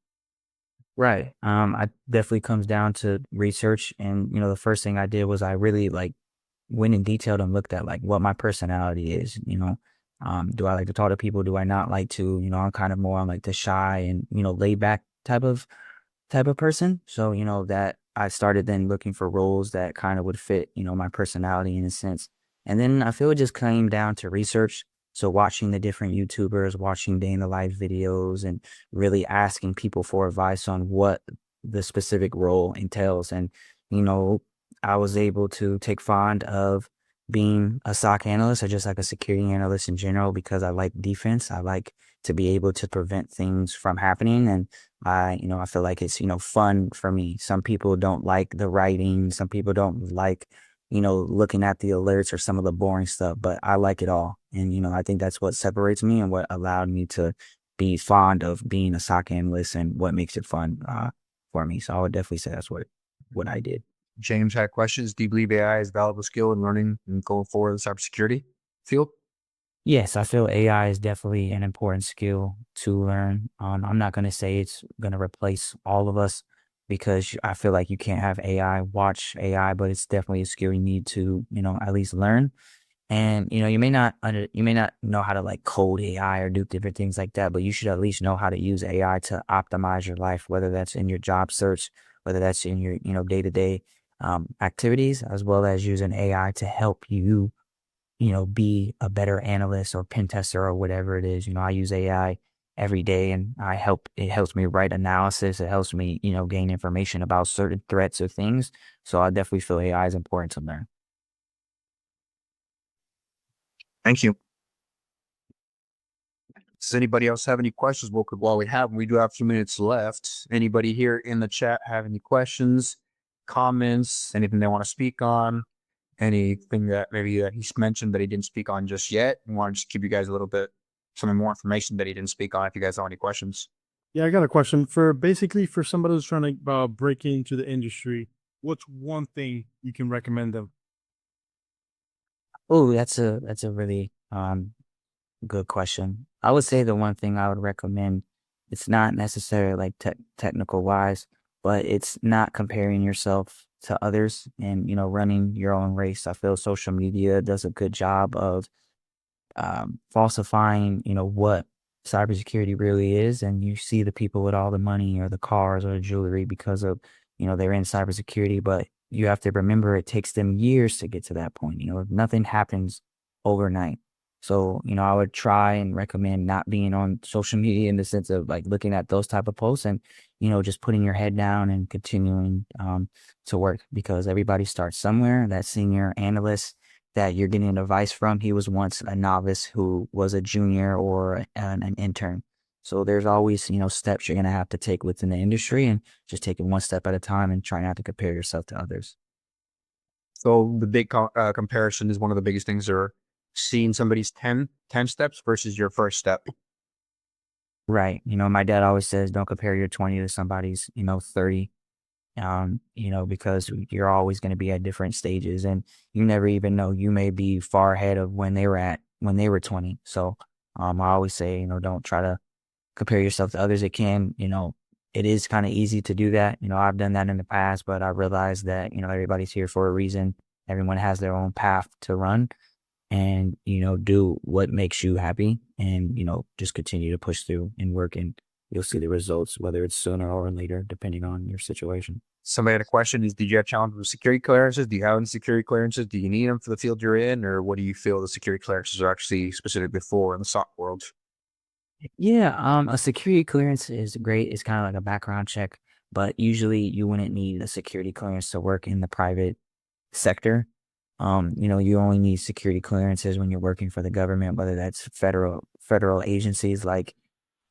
Right. I definitely comes down to research, and the first thing I did was I really went in detail and looked at like what my personality is. Do I like to talk to people? Do I not like to? I'm kind of more on like the shy and laid back type of person. So that I started then looking for roles that kind of would fit my personality in a sense. And then I feel it just came down to research. So watching the different YouTubers, watching day in the life videos, and really asking people for advice on what the specific role entails. And I was able to take fond of being a SOC analyst or just like a security analyst in general because I like defense. I like to be able to prevent things from happening. And I feel like it's, fun for me. Some people don't like the writing. Some people don't like, looking at the alerts or some of the boring stuff, but I like it all. And, I think that's what separates me and what allowed me to be fond of being a SOC analyst and what makes it fun for me. So I would definitely say that's what I did. James had questions. Do you believe AI is a valuable skill in learning and going forward in the cybersecurity field? Yes, I feel AI is definitely an important skill to learn. I'm not going to say it's going to replace all of us because I feel like you can't have AI watch AI, but it's definitely a skill you need to, at least learn. And you may not know how to like code AI or do different things like that, but you should at least know how to use AI to optimize your life, whether that's in your job search, whether that's in your day-to-day activities, as well as using AI to help you be a better analyst or pen tester or whatever it is. I use AI every day and it helps me write analysis. It helps me, gain information about certain threats or things. So I definitely feel AI is important to learn. Thank you. Does anybody else have any questions? While we do have a few minutes left. Anybody here in the chat have any questions, comments, anything they want to speak on? Anything that maybe that he's mentioned that he didn't speak on just yet? We want to just give you guys a little bit, some more information that he didn't speak on if you guys have any questions. Yeah, I got a question for somebody who's trying to break into the industry. What's one thing you can recommend them? Oh, that's a really good question. I would say the one thing I would recommend, it's not necessarily like technical wise, but it's not comparing yourself to others and, running your own race. I feel social media does a good job of falsifying, what cybersecurity really is. And you see the people with all the money or the cars or the jewelry because of, they're in cybersecurity, but you have to remember it takes them years to get to that point. Nothing happens overnight. So, I would try and recommend not being on social media in the sense of like looking at those type of posts and, just putting your head down and continuing to work because everybody starts somewhere. That senior analyst that you're getting advice from, he was once a novice who was a junior or an intern. So there's always, steps you're going to have to take within the industry and just take it one step at a time and try not to compare yourself to others. So the big comparison is one of the biggest things, are seeing somebody's 10 steps versus your first step. Right. My dad always says, don't compare your 20 to somebody's, 30. Because you're always going to be at different stages and you never even know, you may be far ahead of when they were 20. So, I always say, don't try to compare yourself to others. It is kind of easy to do that. I've done that in the past, but I realized that, everybody's here for a reason. Everyone has their own path to run and, do what makes you happy and, just continue to push through and work and you'll see the results, whether it's sooner or later, depending on your situation. Somebody had a question is, did you have challenges with security clearances? Do you have any security clearances? Do you need them for the field you're in? Or what do you feel the security clearances are actually specifically for in the SOC world? Yeah, a security clearance is great. It's kind of like a background check, but usually you wouldn't need a security clearance to work in the private sector. You only need security clearances when you're working for the government, whether that's federal agencies like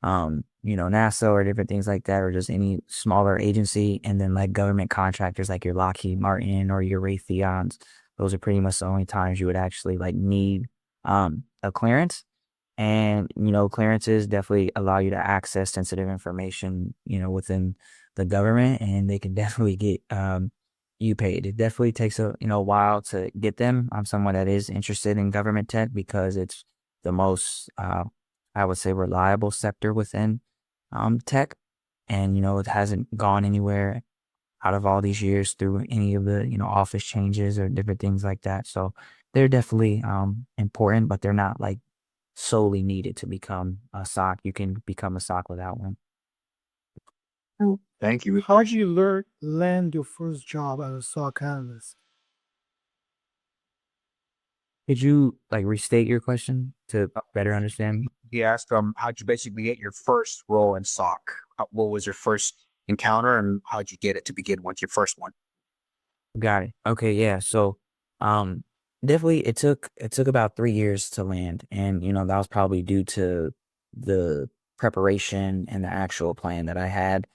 NASA or different things like that, or just any smaller agency, and then like government contractors like your Lockheed Martin or your Raytheons. Those are pretty much the only times you would actually like need a clearance. And, clearances definitely allow you to access sensitive information, within the government, and they can definitely get you paid. It definitely takes a, while to get them. I'm someone that is interested in government tech because it's the most, I would say, reliable sector within tech. And, it hasn't gone anywhere out of all these years through any of the, office changes or different things like that. So they're definitely important, but they're not like solely needed to become a SOC. You can become a SOC without one. Thank you. How did you land your first job as a SOC analyst? Could you like restate your question to better understand? He asked, how'd you basically get your first role in SOC? What was your first encounter and how'd you get it to begin with, your first one? Got it. Okay, yeah. So, um, definitely it took about 3 years to land, and that was probably due to the preparation and the actual plan that I had.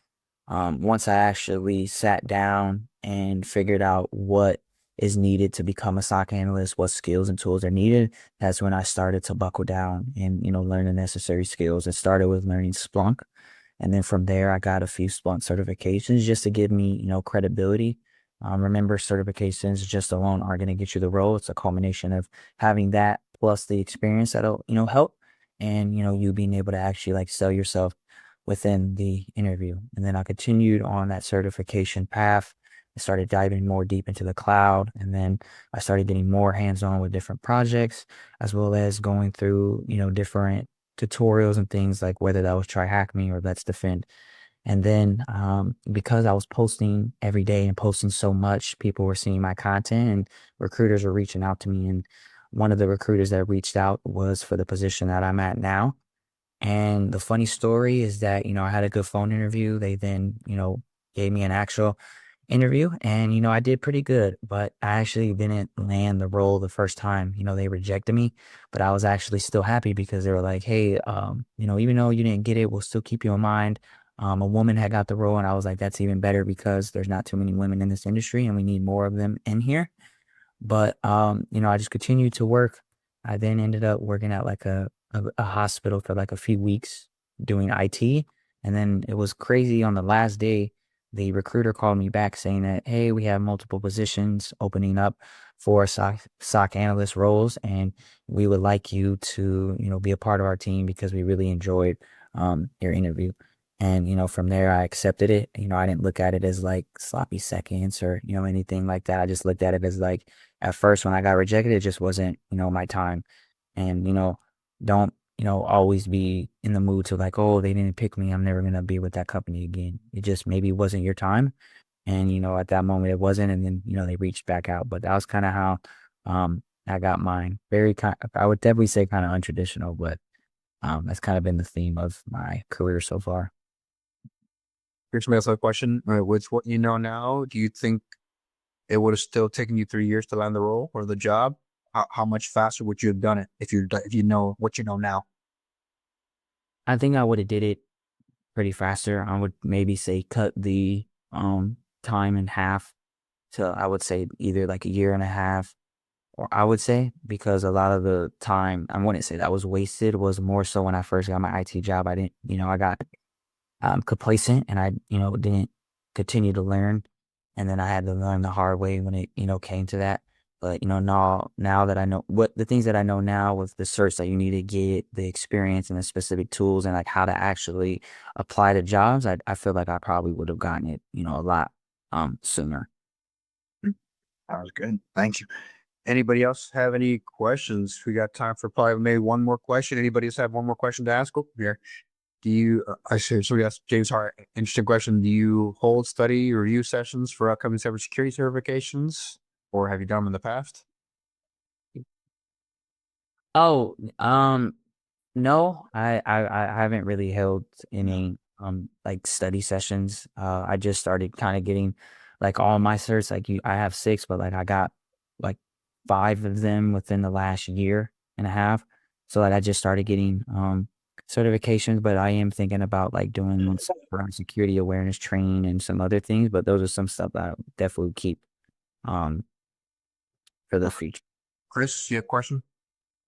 Once I actually sat down and figured out what is needed to become a SOC analyst, what skills and tools are needed, that's when I started to buckle down and learn the necessary skills. It started with learning Splunk, and then from there I got a few Splunk certifications just to give me credibility. Remember, certifications just alone aren't going to get you the role. It's a culmination of having that plus the experience that'll help, and you being able to actually like sell yourself within the interview. And then I continued on that certification path. I started diving more deep into the cloud, and then I started getting more hands-on with different projects, as well as going through different tutorials and things, like whether that was Try Hack Me or Let's Defend. And then because I was posting every day and posting so much, people were seeing my content and recruiters were reaching out to me. And one of the recruiters that reached out was for the position that I'm at now. And the funny story is that, I had a good phone interview. They then, gave me an actual interview, and, I did pretty good, but I actually didn't land the role the first time. They rejected me, but I was actually still happy because they were like, hey, even though you didn't get it, we'll still keep you in mind. A woman had got the role, and I was like, that's even better because there's not too many women in this industry and we need more of them in here. But, I just continued to work. I then ended up working at like a hospital for like a few weeks doing IT. And then it was crazy on the last day, the recruiter called me back saying that, hey, we have multiple positions opening up for SOC analyst roles, and we would like you to, be a part of our team because we really enjoyed your interview. And, from there, I accepted it. I didn't look at it as like sloppy seconds or, anything like that. I just looked at it as like, at first when I got rejected, it just wasn't, my time. And, don't, always be in the mood to like, oh, they didn't pick me, I'm never going to be with that company again. It just maybe wasn't your time. And, at that moment it wasn't. And then, they reached back out. But that was kind of how I got mine. I would definitely say kind of untraditional, but that's kind of been the theme of my career so far. Here's somebody else have a question. With what you know now, do you think it would have still taken you 3 years to land the role or the job? How much faster would you have done it if you know what you know now? I think I would have did it pretty faster. I would maybe say cut the time in half to, I would say, either like a year and a half, or I would say, because a lot of the time, I wouldn't say that was wasted, was more so when I first got my IT job. I didn't, I got complacent, and I, didn't continue to learn. And then I had to learn the hard way when it, came to that. But, now that I know what the things that I know now with the certs that you need to get, the experience and the specific tools and like how to actually apply to jobs, I feel like I probably would have gotten it, a lot sooner. That was good. Thank you. Anybody else have any questions? We got time for probably maybe one more question. Anybody else have one more question to ask? Oh, here. Do you, I should, so yes, James Hart, interesting question. Do you hold study review sessions for upcoming cybersecurity certifications, or have you done them in the past? Oh, no, I haven't really held any like study sessions. I just started kind of getting like all my certs. Like I have 6, but like I got like 5 of them within the last year and a half. So like I just started getting certifications, but I am thinking about like doing some security awareness training and some other things. But those are some stuff that I definitely keep um for the future. Chris, you have a question?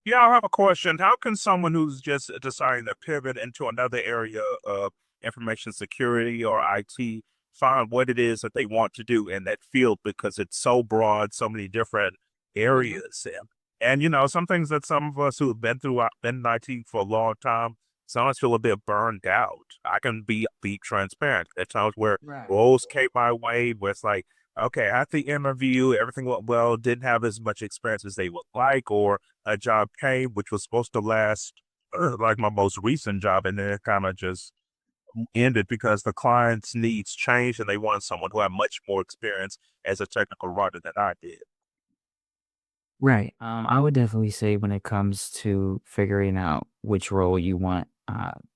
Yeah, I have a question. How can someone who's just deciding to pivot into another area of information security or IT find what it is that they want to do in that field, because it's so broad, so many different areas? And some things that some of us who have been in IT for a long time, some of us feel a bit burned out. I can be transparent. At times where roles came my way where it's like, okay, at the interview, everything went well, didn't have as much experience as they would like, or a job came which was supposed to last like my most recent job, and then it kind of just ended because the client's needs changed and they wanted someone who had much more experience as a technical writer than I did. Right. I would definitely say when it comes to figuring out which role you want,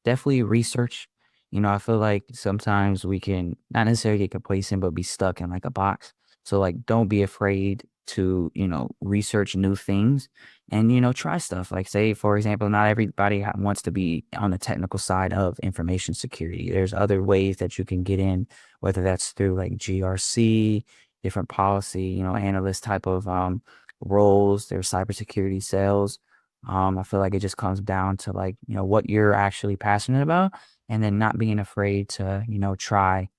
definitely research. I feel like sometimes we can not necessarily get complacent, but be stuck in like a box. So like, don't be afraid to, research new things and, try stuff. Like say, for example, not everybody wants to be on the technical side of information security. There's other ways that you can get in, whether that's through like GRC, different policy, analyst type of, roles, their cybersecurity sales. I feel like it just comes down to like, what you're actually passionate about, and then not being afraid to, try,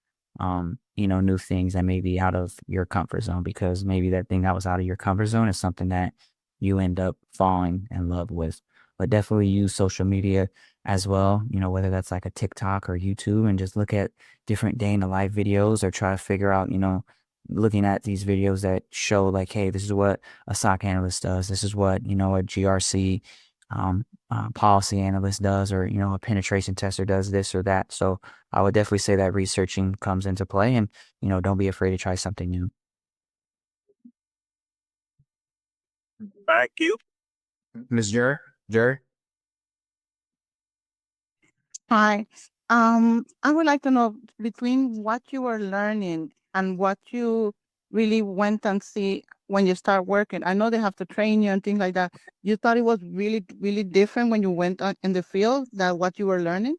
new things that may be out of your comfort zone, because maybe that thing that was out of your comfort zone is something that you end up falling in love with. But definitely use social media as well, whether that's like a TikTok or YouTube, and just look at different day in the life videos, or try to figure out, looking at these videos that show like, hey, this is what a SOC analyst does. This is what, a GRC policy analyst does, or, a penetration tester does this or that. So I would definitely say that researching comes into play, and, don't be afraid to try something new. Thank you. Ms. Jerry? Hi. I would like to know between what you were learning and what you really went and see when you start working. I know they have to train you and things like that. You thought it was really, really different when you went on in the field than what you were learning?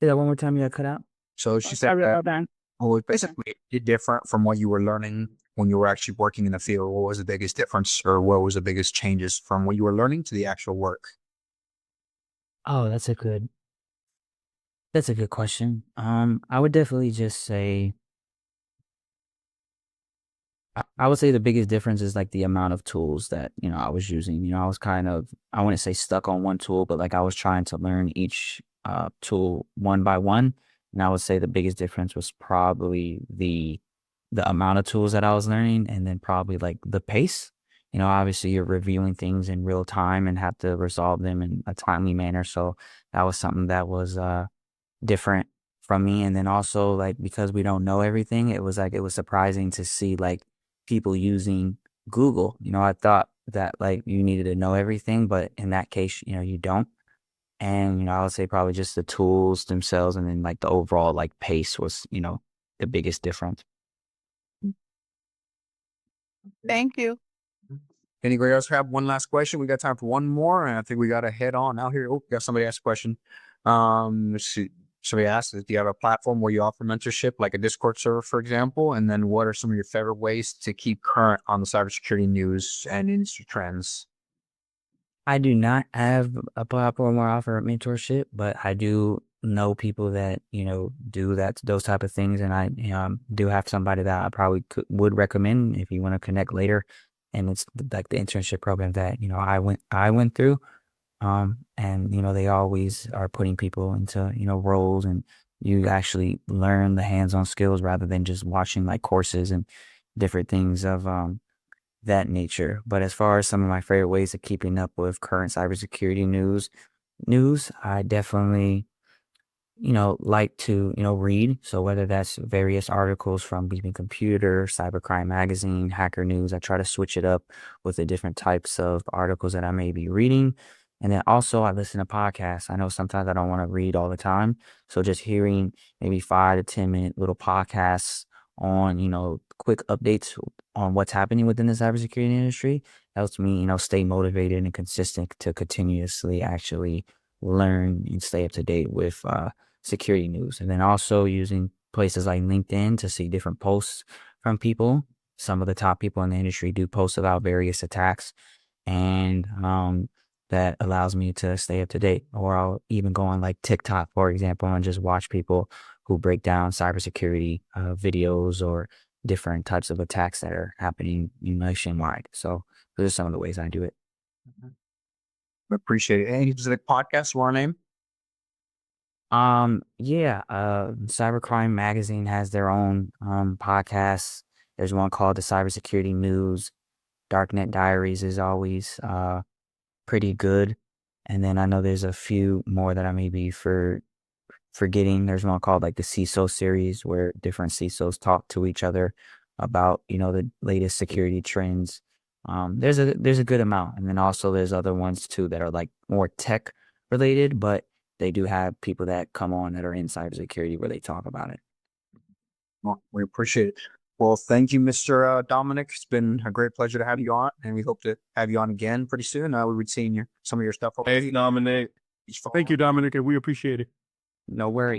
Say that one more time. You got cut out. So she said Sorry that, about that. well, it's basically different from what you were learning when you were actually working in the field. What was the biggest difference, or what was the biggest changes from what you were learning to the actual work? Oh, that's a good question. I would definitely just say, I would say the biggest difference is like the amount of tools that, I was using. I was kind of, I wouldn't say stuck on one tool, but like I was trying to learn each tool one by one. And I would say the biggest difference was probably the amount of tools that I was learning, and then probably like the pace. Obviously you're reviewing things in real time and have to resolve them in a timely manner. So that was something that was different from me. And then also like, because we don't know everything, it was surprising to see like people using Google. I thought that like you needed to know everything, but in that case, you don't. And I would say probably just the tools themselves, and then like the overall like pace was, the biggest difference. Thank you. Anybody else have one last question? We got time for one more, and I think we got to head on out here. Oh, got somebody asked a question. Let's see. Somebody asked, do you have a platform where you offer mentorship, like a Discord server, for example? And then what are some of your favorite ways to keep current on the cybersecurity news and industry trends? I do not have a platform where I offer mentorship, but I do know people that, do those type of things. And I do have somebody that I probably would recommend if you want to connect later. And it's like the internship program that, I went through. And, they always are putting people into, roles, and you actually learn the hands-on skills rather than just watching like courses and different things of, that nature. But as far as some of my favorite ways of keeping up with current cybersecurity news, I definitely, like to, read. So whether that's various articles from Beeping Computer, Cybercrime Magazine, Hacker News, I try to switch it up with the different types of articles that I may be reading. And then also I listen to podcasts. I know sometimes I don't want to read all the time. So just hearing maybe 5 to 10 minute little podcasts on, quick updates on what's happening within the cybersecurity industry helps me, stay motivated and consistent to continuously actually learn and stay up to date with security news. And then also using places like LinkedIn to see different posts from people. Some of the top people in the industry do post about various attacks, and that allows me to stay up to date. Or I'll even go on like TikTok, for example, and just watch people who break down cybersecurity videos or different types of attacks that are happening nationwide. So those are some of the ways I do it. Appreciate it. Any specific podcasts or name? Cybercrime Magazine has their own podcasts. There's one called the Cybersecurity News. Darknet Diaries is always pretty good. And then I know there's a few more that I may be forgetting. There's one called like the CISO series, where different CISOs talk to each other about, the latest security trends. There's a good amount. And then also there's other ones too that are like more tech related, but they do have people that come on that are in cybersecurity where they talk about it. Well, we appreciate it. Well, thank you, Mr. Dominic. It's been a great pleasure to have you on, and we hope to have you on again pretty soon. We would see some of your stuff. Hey, Dominic. Thank you, Dominic, and we appreciate it. No worries.